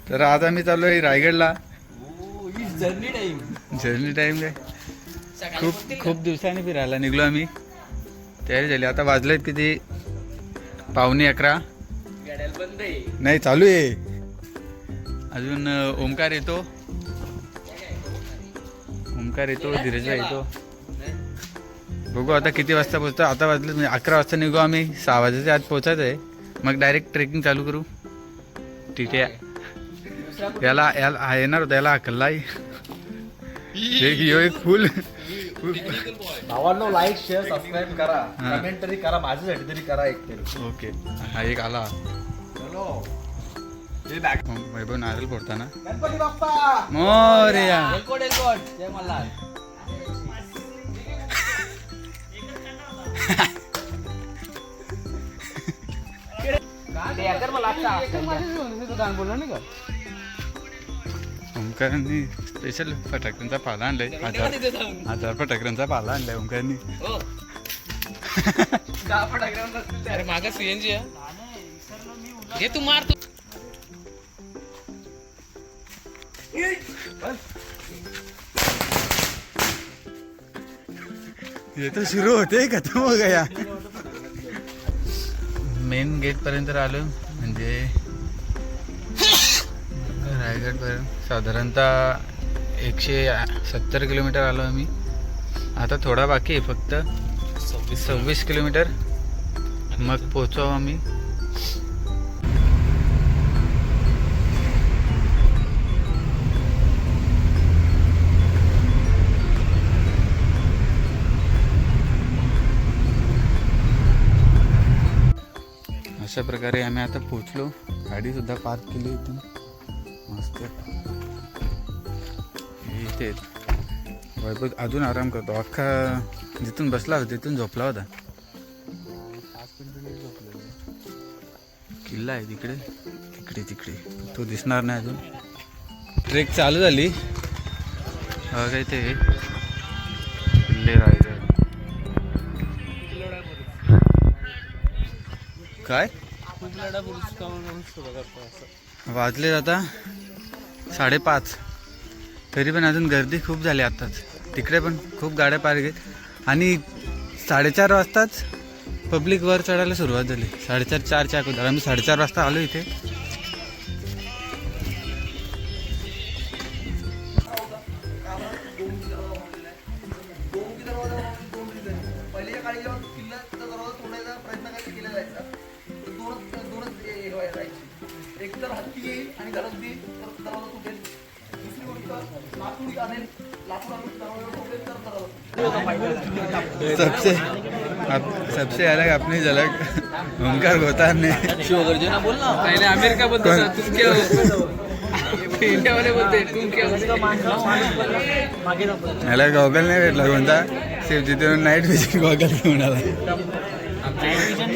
तर आज आम्ही चाललो आहे रायगडला. जर्नी टाइम काय खूप दिवसांनी फिरायला निघलो आम्ही. तयारी झाली. आता वाजलेत किती 11:15. नाही चालू आहे अजून. ओमकार येतो, धीरज येतो. बघू आता किती वाजता पोहोचतो. आता वाजले म्हणजे 11 वाजता निघू आम्ही. 6 वाजायच्या आत पोहोचायचं आहे. मग डायरेक्ट ट्रेकिंग चालू करू. ठीक आहे. याला येणार होता, याला हकलला एक फुल. भावांनो, लाईक शेअर सबस्क्राईब करा, कमेंट तरी करा, माझ्यासाठी तरी करा एक तरी. ओके. हा एक आला. वैभव नारळ फोडताना. गणपती बाप्पा मोरया. जय मल्हार. ओंकारांनी स्पेशल फटाक्यांचा पाला आणलाय. 1000 फटाक्यांचा पाला आणलाय ओंकारांनी. अरे मागा सीएनजी आहे. घे तू मार तू. ये तो सुरू होते खतम हो गया. मेन गेट पर्यंत आलो. म्हणजे रायगड पर्यंत साधारणतः 170 किलोमीटर आलो आम्ही. आता थोडा बाकी आहे, फक्त 26 किलोमीटर मग पोहोचू आम्ही. अशा प्रकारे आम्ही आता पोहोचलो. गाडी सुद्धा पार्क केली इथून मस्त. इथे वैभव अजून आराम करतो. अख्खा जिथून बसला होता तिथून झोपला होता. किल्ला आहे तिकडे तिकडे तो दिसणार नाही अजून. ट्रेक चालू झाली. बघा इथे किल्ले रायगड. काय वाजले आता 5:30. तरी पण अजून गर्दी खूप झाली आत्ताच. तिकडे पण खूप गाड्या पार्क आहेत. आणि 4:30 वाजताच पब्लिक वर चढायला सुरुवात झाली. 4:30 अगोदर आम्ही 4:30 वाजता आलो इथे. सबसे अलग अपनी झलक ओमकार गोतार ने. पहले आमिर का बोलता था, तुम क्या हो? इंडिया वाले बोलते तुम क्या हो? याला गॉगल नाही भेटला कोणता. सेफ्टी तिथून नाईट विजन गॉगल घेऊन आला.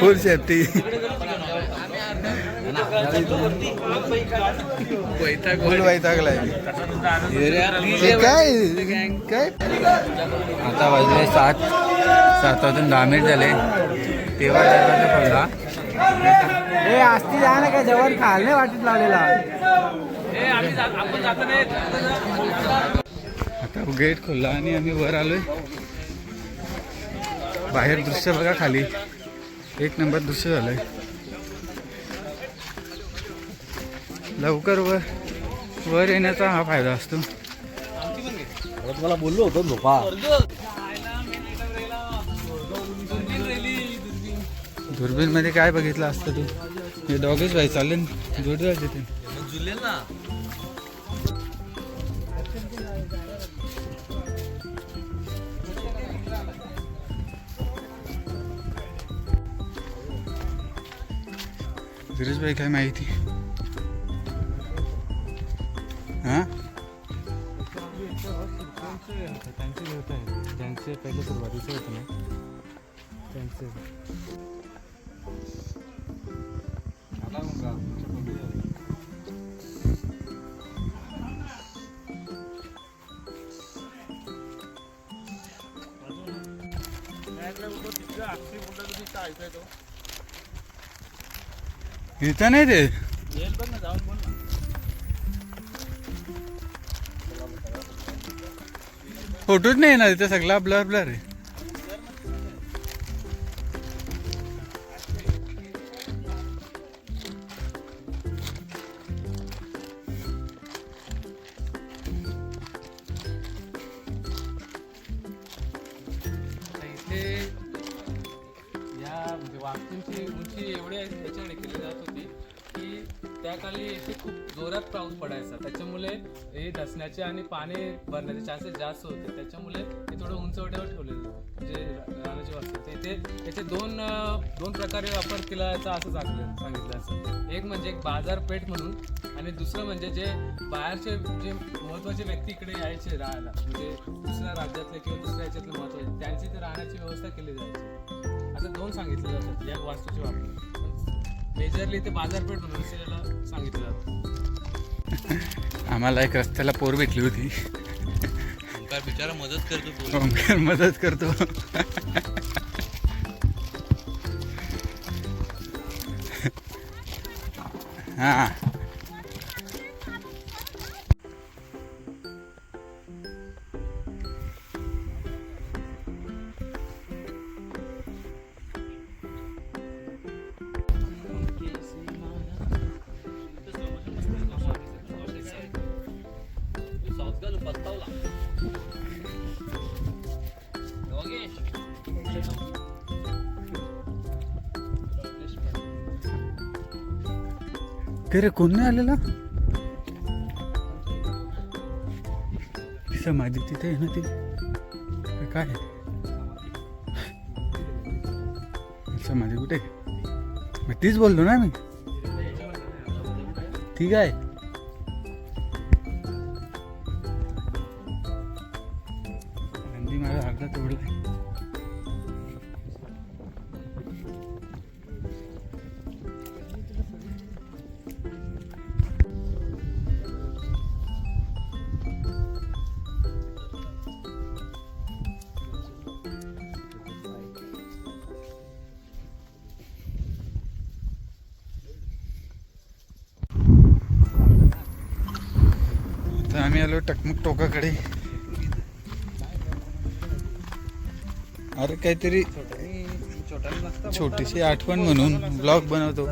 फुल सेफ्टी. फुल वैतागलाय. काय काय आता वाजले 7 वाजून 10 मिनिट झाले. तेव्हा दरवाजा खोलला. आस्ती जा ना, काय जेवण खायला नाही वाटत लावलेला. आता गेट खोलला आणि आम्ही वर आलोय. बाहेर दृश्य बघा खाली. एक नंबर दृश्य झालंय. लवकर वर येण्याचा हा फायदा असतो. तुम्हाला बोललो होतो झोपा. दुर्बीन मध्ये काय बघितलं असतं तू. हे डॉगेच भाई चालले जोडदार तिथे. धीरज भाई काय माहिती. हां त्यांचे पहिले सुरुवातीचे होते ना त्यांचे. इथं नाही ते. फोटोच नाही येणार इथे, सगळा ब्लर ब्लर आहे. इथे या म्हणजे वास्तूंची उंची एवढी ह्याच्याने केली जात होती की त्या काळी इथे खूप जोरात पाऊस पडायचा, त्याच्यामुळे हे धसण्याचे आणि पाणी भरण्याचे चान्सेस जास्त होते, त्याच्यामुळे हे थोडं उंचवट्यावर ठेवलेलं जे राहण्याची वास्तू होते. इथे याचे दोन प्रकारे वापर केला जायचा असं सांगितलं असं. एक म्हणजे एक बाजारपेठ म्हणून, आणि दुसरं म्हणजे जे बाहेरचे जे महत्त्वाचे व्यक्ती इकडे यायचे राहायला, म्हणजे दुसऱ्या राज्यातले किंवा दुसऱ्या याच्यातले महत्त्वाचे, त्यांची इथे राहण्याची व्यवस्था केली जायची. असं दोन सांगितलं जातात या वास्तूचे वापर. मेजरली ते बाजारपेठ म्हणून याला सांगितलं जातं. आम्हाला एक रस्त्याला पोर भेटली होती. ओंकार बिचारा मदत करतो. ओंकार मदत करतो. हा काय रे, कोण नाही आलेला? समाधी तिथे आहे ना ती, काय समाधी कुठे? मग तीच बोललो ना मी. ठीक आहे. नंदी माझा अर्धा तोडला. आम्ही आलो टकमक टोकाकडे. अरे काहीतरी छोटीशी आठवण म्हणून ब्लॉग बनवतो.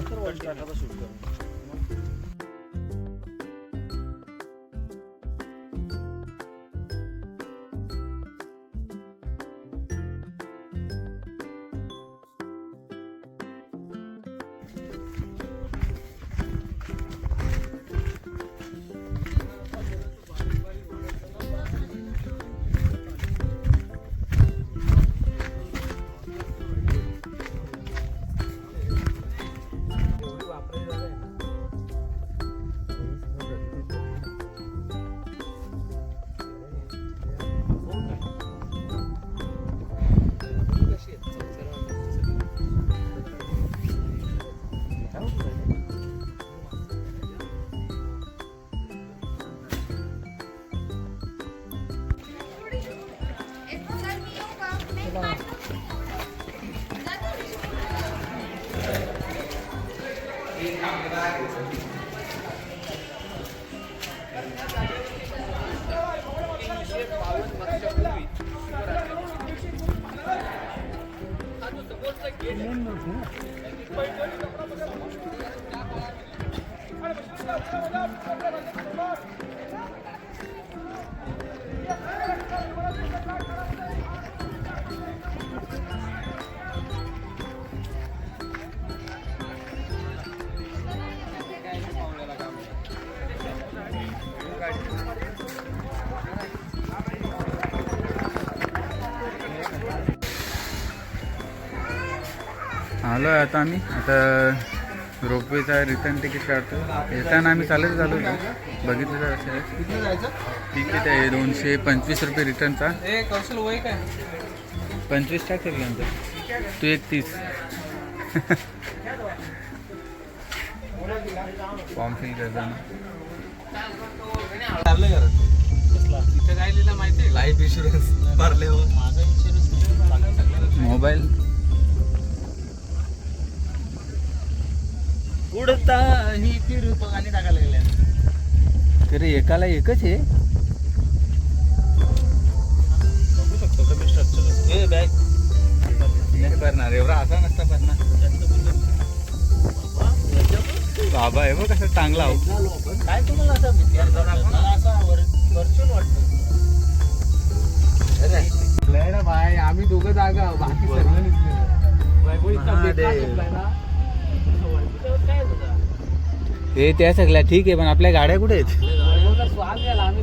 आलो आहे आता आम्ही. आता रोपवेचा रिटर्न तिकीट काढतो. येताना आम्ही चालत झालो बघितलं तर असं तिकीट आहे 225 रुपये रिटर्नचा. कौशल वय काय 25 टाकेल नंतर तू 31. फॉर्म फिल करताना तिथे काय लिहिलं माहिती आहे? लाईफ इन्शुरन्स भरले हो. माझा इन्शुरन्स मोबाईल उडता ही फिरतो आणि टाकायला लागल्या. तरी एकाला एकच आहे. बघू शकतो कमी स्ट्रक्चर हे बॅग नाही भरणार एवढा असा नसता भरणार. बाबा आहे बघ कसं चांगला हो. काय तुम्हाला असं भीती आहे? असा वर्चुअल वाटतं. भाई आम्ही दोघं जागा बाकी सर्व हे त्या सगळ्या ठीक आहे पण आपल्या गाड्या कुठे आहेत? स्वाद घ्यायला आम्ही